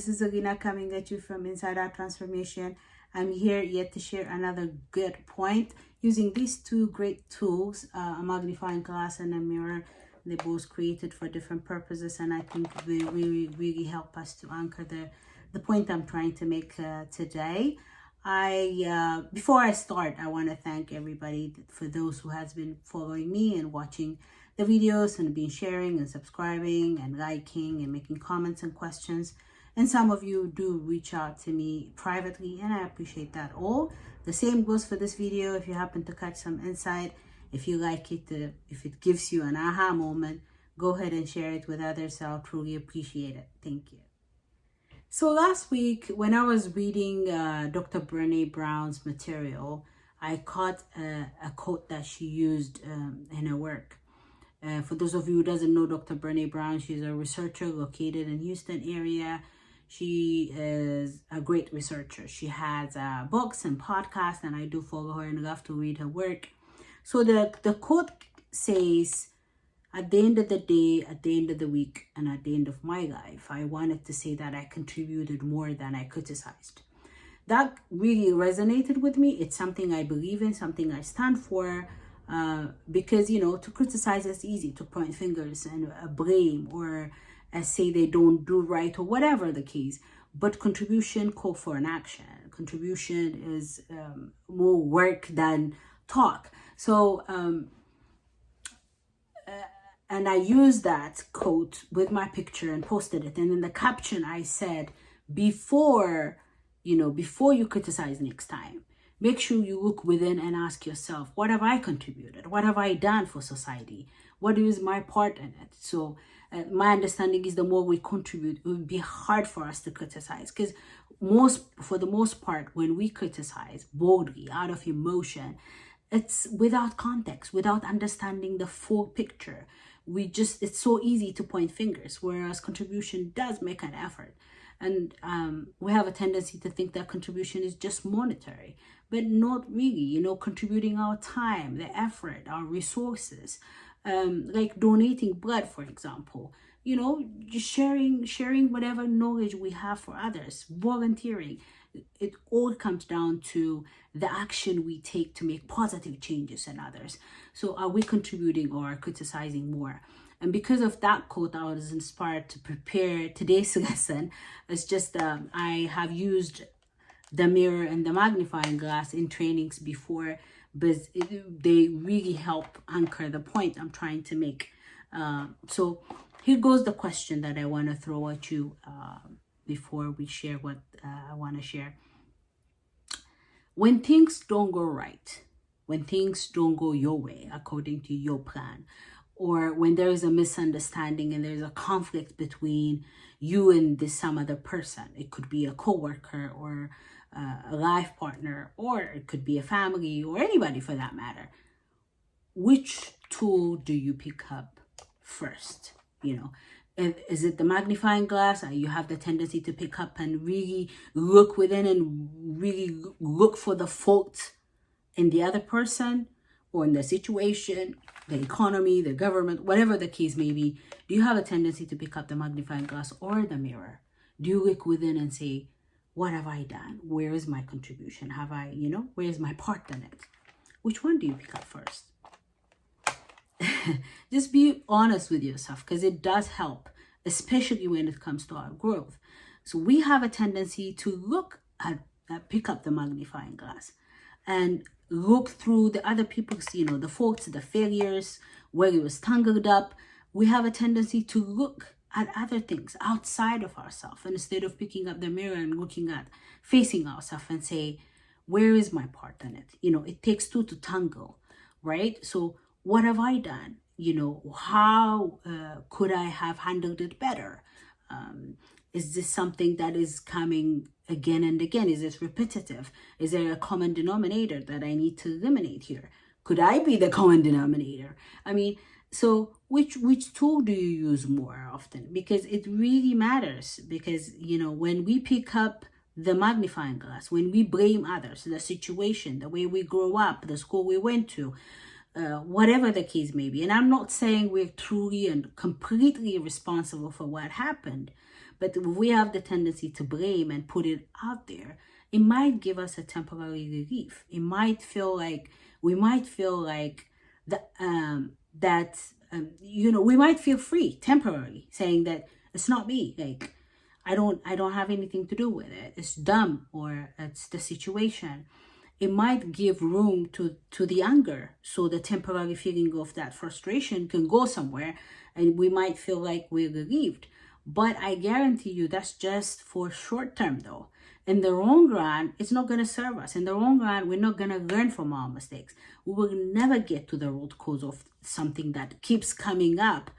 This is Alina coming at you from Inside Out Transformation. I'm here yet to share another good point using these two great tools, a magnifying glass and a mirror. They both created for different purposes, and I think they really help us to anchor the point I'm trying to make today. Before I start, I want to thank everybody for those who has been following me and watching the videos and been sharing and subscribing and liking and making comments and questions. And some of you do reach out to me privately, and I appreciate that all. The same goes for this video. If you happen to catch some insight, if you like it, if it gives you an aha moment, go ahead and share it with others. I'll truly appreciate it. Thank you. So last week, when I was reading Dr. Brené Brown's material, I caught a quote that she used in her work. For those of you who doesn't know Dr. Brené Brown, she's a researcher located in Houston area. She is a great researcher. She has books and podcasts, and I do follow her and love to read her work. So the quote says, at the end of the day, at the end of the week, and at the end of my life, I wanted to say that I contributed more than I criticized. That really resonated with me. It's something I believe in, something I stand for. Because, to criticize is easy, to point fingers and blame or say they don't do right or whatever the case. But contribution calls for an action. Contribution is more work than talk. So, and I used that quote with my picture and posted it. And in the caption, I said, before you criticize next time, make sure you look within and ask yourself, what have I contributed? What have I done for society? What is my part in it? So my understanding is the more we contribute, it would be hard for us to criticize, because for the most part, when we criticize boldly out of emotion, it's without context, without understanding the full picture. It's so easy to point fingers, whereas contribution does make an effort. And we have a tendency to think that contribution is just monetary, but not really. Contributing our time, the effort, our resources, like donating blood, for example. Just sharing whatever knowledge we have for others, volunteering. It all comes down to the action we take to make positive changes in others. So are we contributing or criticizing more? And because of that quote, I was inspired to prepare today's lesson. It's just I have used the mirror and the magnifying glass in trainings before, but they really help anchor the point I'm trying to make. So here goes the question that I want to throw at you before we share what I want to share. When things don't go right, when things don't go your way according to your plan, or when there is a misunderstanding and there's a conflict between you and some other person, it could be a coworker or a life partner, or it could be a family or anybody for that matter. Which tool do you pick up first? Is it the magnifying glass? You have the tendency to pick up and really look within and really look for the fault in the other person or in the situation, the economy, the government, whatever the case may be. Do you have a tendency to pick up the magnifying glass or the mirror? Do you look within and say, what have I done? Where is my contribution? Where is my part in it? Which one do you pick up first? Just be honest with yourself, because it does help, especially when it comes to our growth. So we have a tendency to pick up the magnifying glass and look through the other people's, the faults, the failures, where it was tangled up. We have a tendency to look at other things outside of ourselves, and instead of picking up the mirror and facing ourselves and say, where is my part in it? It takes two to tangle, right? So what have I done? How could I have handled it better? Is this something that is coming again and again? Is it repetitive? Is there a common denominator that I need to eliminate here? Could I be the common denominator? So which tool do you use more often? Because it really matters. Because, when we pick up the magnifying glass, when we blame others, the situation, the way we grow up, the school we went to, whatever the case may be. And I'm not saying we're truly and completely responsible for what happened, But if we have the tendency to blame and put it out there, it might give us a temporary relief. It might feel like we might feel like we might feel free temporarily, saying that it's not me. Like I don't have anything to do with it. It's dumb, or it's the situation. It might give room to the anger, so the temporary feeling of that frustration can go somewhere, and we might feel like we're relieved. But I guarantee you that's just for short term though. In the long run, it's not going to serve us. In the long run, we're not going to learn from our mistakes. We will never get to the root cause of something that keeps coming up.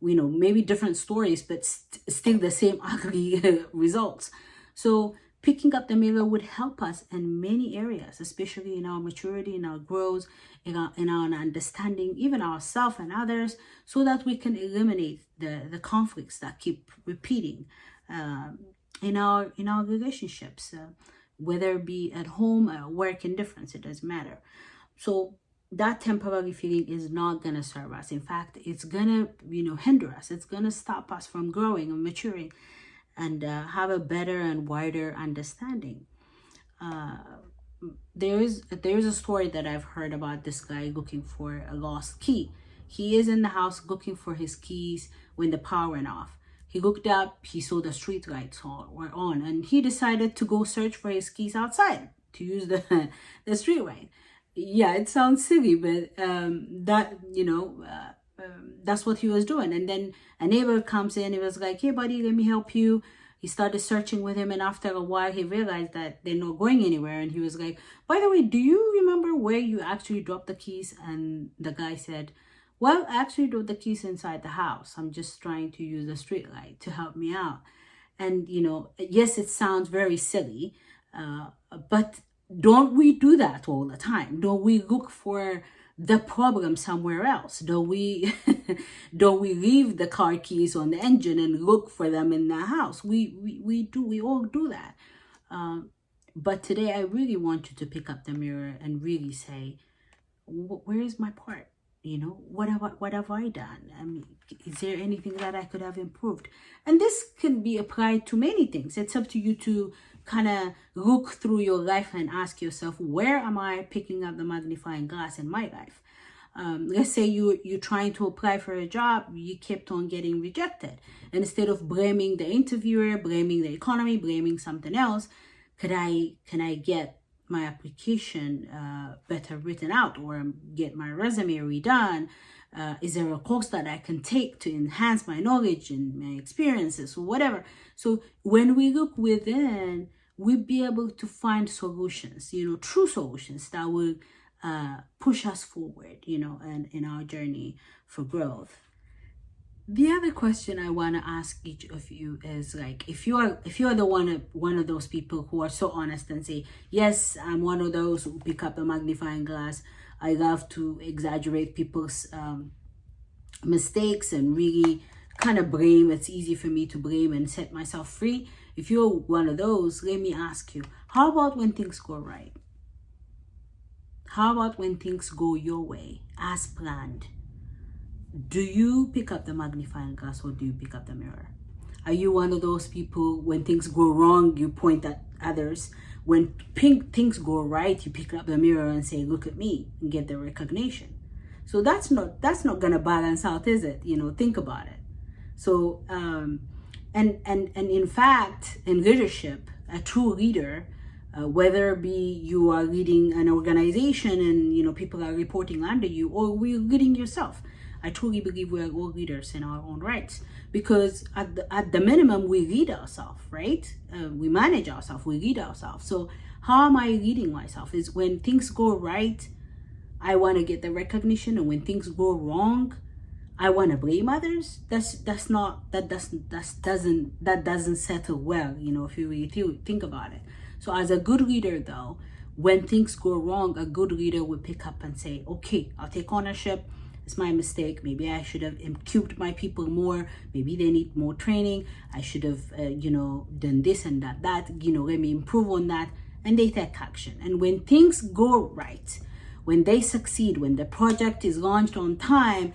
Maybe different stories, but still the same ugly results. So picking up the mirror would help us in many areas, especially in our maturity, in our growth, in our understanding, even ourselves and others, so that we can eliminate the conflicts that keep repeating in our relationships, whether it be at home or work, indifference, it doesn't matter. So that temporary feeling is not going to serve us. In fact, it's going to hinder us. It's going to stop us from growing and maturing and have a better and wider understanding. There is a story that I've heard about this guy looking for a lost key. He is in the house looking for his keys when the power went off. He looked up, he saw the street lights were on, and he decided to go search for his keys outside to use the street light. Yeah, it sounds silly, but that's what he was doing. And then a neighbor comes in. He was like, "Hey, buddy, let me help you." He started searching with him, and after a while, he realized that they're not going anywhere. And he was like, "By the way, do you remember where you actually dropped the keys?" And the guy said, "Well, I actually dropped the keys inside the house. I'm just trying to use the street light to help me out." And yes, it sounds very silly, but don't we do that all the time? Don't we look for the problem somewhere else? Don't we leave the car keys on the engine and look for them in the house? We all do that. But today I really want you to pick up the mirror and really say, where is my part? What have I done? I mean, is there anything that I could have improved? And this can be applied to many things. It's up to you to kind of look through your life and ask yourself, where am I picking up the magnifying glass in my life? Let's say you're trying to apply for a job, you kept on getting rejected. And instead of blaming the interviewer, blaming the economy, blaming something else, can I get my application better written out, or get my resume redone? Is there a course that I can take to enhance my knowledge and my experiences, or whatever? So when we look within, we'll be able to find solutions, true solutions that will push us forward, and in our journey for growth. The other question I want to ask each of you is, like, if you are the one of those people who are so honest and say, yes, I'm one of those who pick up the magnifying glass. I love to exaggerate people's mistakes and really kind of blame. It's easy for me to blame and set myself free. If you're one of those, let me ask you, how about when things go right? How about when things go your way as planned? Do you pick up the magnifying glass, or do you pick up the mirror? Are you one of those people, when things go wrong, you point at others? When things go right, you pick up the mirror and say, look at me, and get the recognition. So that's not gonna balance out, is it? Think about it. So and in fact, in leadership, a true leader, whether it be you are leading an organization and people are reporting under you, or we're leading yourself, I truly believe we are all leaders in our own rights, because at the minimum, we lead ourselves, right? We manage ourselves, we lead ourselves. So how am I leading myself? Is when things go right, I want to get the recognition, and when things go wrong, I want to blame others. That doesn't settle well, if you really think about it. So as a good leader, though, when things go wrong, a good leader will pick up and say, okay, I'll take ownership. It's my mistake. Maybe I should have equipped my people more. Maybe they need more training. I should have, done this and that. Let me improve on that. And they take action. And when things go right, when they succeed, when the project is launched on time,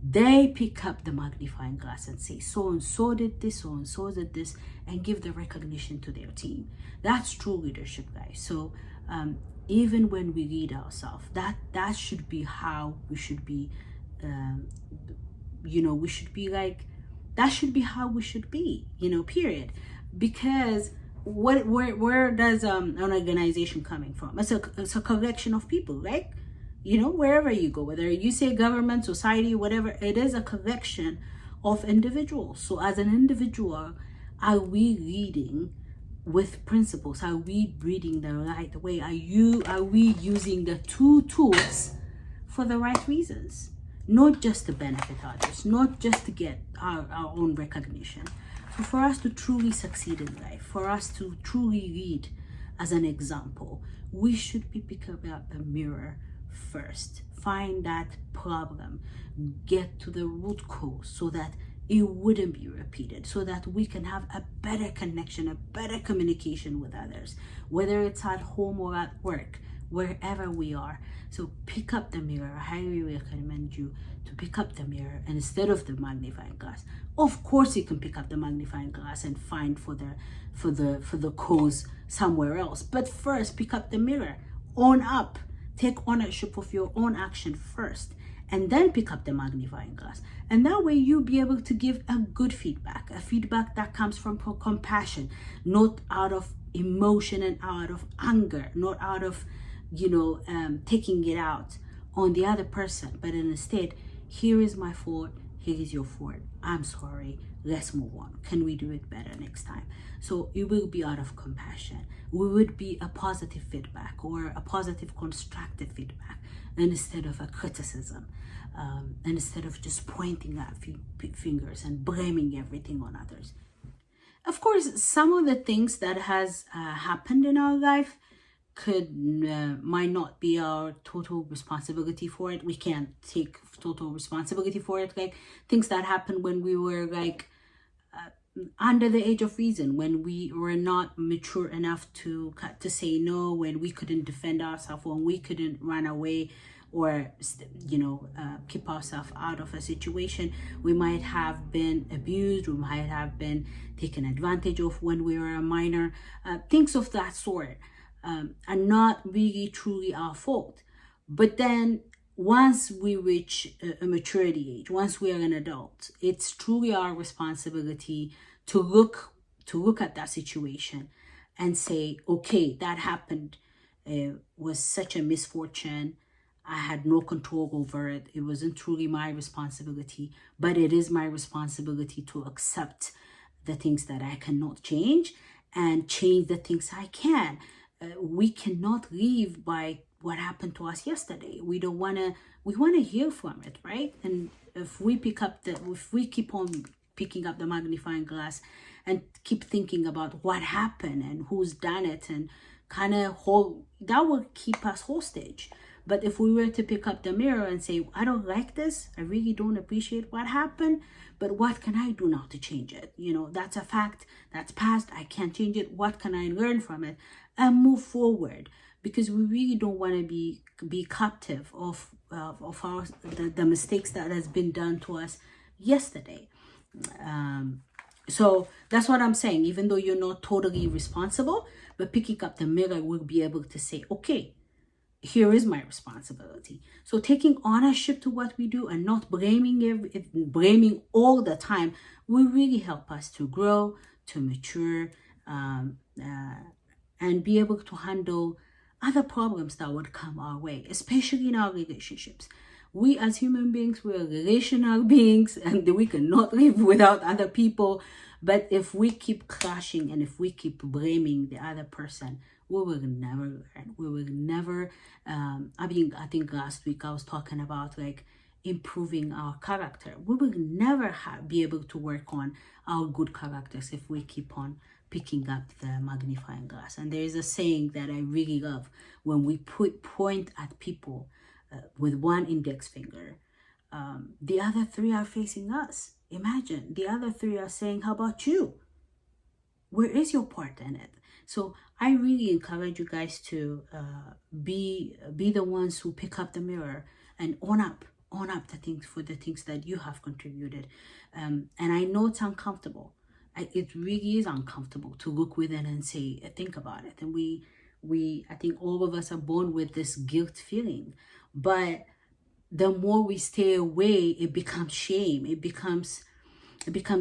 They pick up the magnifying glass and say, so and so did this, so and so did this, and give the recognition to their team. That's true leadership, guys. So even when we lead ourselves, that should be how we should be. We should be like, that should be how we should be. Period. Because where does an organization coming from? It's a collection of people, right? Wherever you go, whether you say government, society, whatever, it is a collection of individuals. So as an individual, are we leading with principles? Are we reading the right way? Are we using the two tools for the right reasons? Not just to benefit others, not just to get our own recognition. So for us to truly succeed in life, for us to truly lead as an example, we should be picking up the mirror first. Find that problem, get to the root cause so that it wouldn't be repeated, so that we can have a better connection, a better communication with others, whether it's at home or at work, wherever we are. So pick up the mirror. I highly recommend you to pick up the mirror instead of the magnifying glass. Of course you can pick up the magnifying glass and find for the cause somewhere else, but first pick up the mirror. Own up. Take ownership of your own action first, and then pick up the magnifying glass. And that way you'll be able to give a good feedback, a feedback that comes from compassion, not out of emotion and out of anger, not out of taking it out on the other person, but instead, here is my fault, here is your fault, I'm sorry, let's move on. Can we do it better next time? So it will be out of compassion. We would be a positive feedback or a positive constructive feedback instead of a criticism, and instead of just pointing at fingers and blaming everything on others. Of course, some of the things that has happened in our life might not be our total responsibility for it. We can't take total responsibility for it. Like things that happened when we were like under the age of reason, when we were not mature enough to say no, when we couldn't defend ourselves, when we couldn't run away or keep ourselves out of a situation. We might have been abused, we might have been taken advantage of when we were a minor, things of that sort. Are not really truly our fault. But then once we reach a maturity age, once we are an adult, it's truly our responsibility to look at that situation and say, okay, that happened. It was such a misfortune. I had no control over it. It wasn't truly my responsibility, but it is my responsibility to accept the things that I cannot change and change the things I can. We cannot live by what happened to us yesterday. We want to heal from it, right? And if we keep on picking up the magnifying glass and keep thinking about what happened and who's done it, and that will keep us hostage. But if we were to pick up the mirror and say, I don't like this, I really don't appreciate what happened, but what can I do now to change it? That's a fact, that's past, I can't change it. What can I learn from it and move forward? Because we really don't want to be captive of the mistakes that has been done to us yesterday. So that's what I'm saying. Even though you're not totally responsible, but picking up the mirror will be able to say, okay, here is my responsibility. So taking ownership to what we do and not blaming all the time will really help us to grow, to mature, and be able to handle other problems that would come our way, especially in our relationships. We as human beings, we are relational beings, and we cannot live without other people. But if we keep clashing and if we keep blaming the other person, we will never learn. We will never, I think last week I was talking about like improving our character. We will never be able to work on our good characters if we keep on picking up the magnifying glass. And there is a saying that I really love: when we point at people with one index finger, the other three are facing us. Imagine the other three are saying, how about you? Where is your part in it? So I really encourage you guys to be the ones who pick up the mirror and own up own up to things for the things that you have contributed. And I know it's uncomfortable. It really is uncomfortable to look within and say, think about it. And I think all of us are born with this guilt feeling, but the more we stay away, it becomes shame. It becomes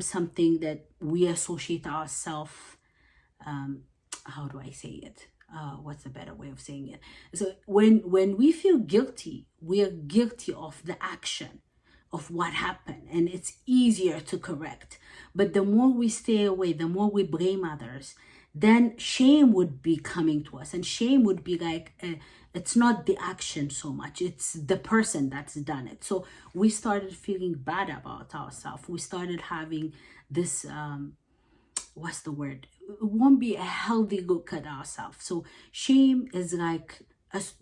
something that we associate ourselves. How do I say it? What's a better way of saying it? So when we feel guilty, we are guilty of the action of what happened, and it's easier to correct. But the more we stay away, the more we blame others, then shame would be coming to us, and shame would be like, it's not the action so much, it's the person that's done it. So we started feeling bad about ourselves. We started having this what's the word? It won't be a healthy look at ourselves. So shame is like us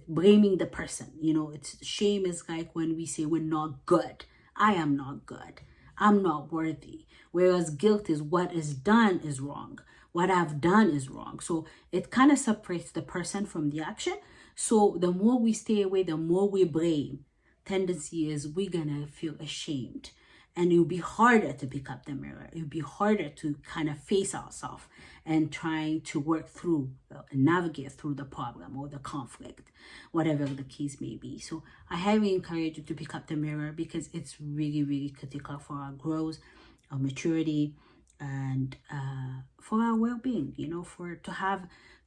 blaming the person. It's shame is like when we say we're not good. I am not good. I'm not worthy. Whereas guilt is what is done is wrong. What I've done is wrong. So it kind of separates the person from the action. So the more we stay away, the more we blame. Tendency is we're gonna feel ashamed. And it'll be harder to pick up the mirror. It'll be harder to kind of face ourselves and trying to work through, navigate through the problem or the conflict, whatever the case may be. So I highly encourage you to pick up the mirror, because it's really, really critical for our growth, our maturity, and for our well-being,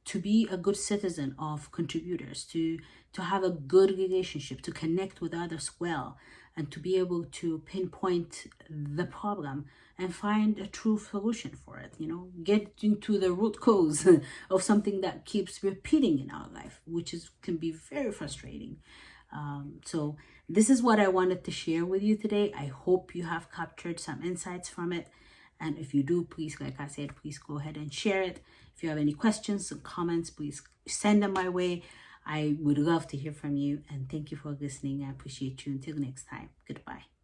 to be a good citizen of contributors, to have a good relationship, to connect with others well, and to be able to pinpoint the problem and find a true solution for it. Get into the root cause of something that keeps repeating in our life, which can be very frustrating. So this is what I wanted to share with you today. I hope you have captured some insights from it. And if you do, please, like I said, please go ahead and share it. If you have any questions or comments, please send them my way. I would love to hear from you. And thank you for listening. I appreciate you. Until next time. Goodbye.